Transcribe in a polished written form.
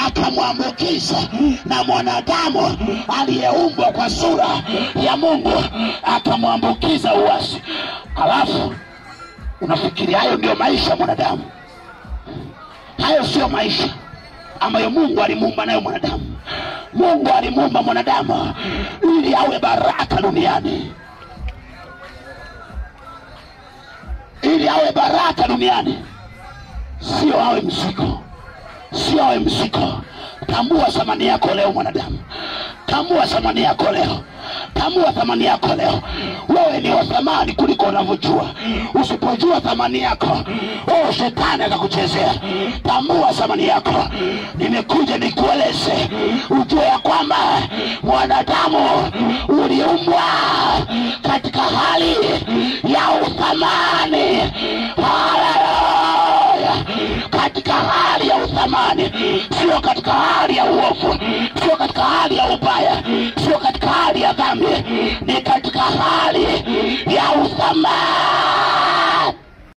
akamwambukiza, na mwanadamu aliyeumbwa kwa sura ya Mungu akamwambukiza uasi. Alafu unafikiri hayo ndio maisha mwanadamu? Hayo sio maisha ambayo Mungu alimuumba nayo mwanadamu. Mungu alimuumba mwanadamu ili awe baraka duniani, ili awe baraka duniani, sio awe mzigo, sio awe mzigo. Tambua thamani yako leo mwanadamu. Tambua thamani yako leo. Tambua thamani yako leo. Wewe ni wa thamani kuliko unavyojua. Usipojua thamani yako, shetani atakuchezea. Tambua thamani yako. Nimekuja nikueleze ujue ya kwamba mwanadamu uliumbwa katika hali ya uthamani. Haleluya! Katika hali ya uthamani, sio katika hali ya uovu, sio katika hali ya ubaya, sio katika hali ya dhambi, ni katika hali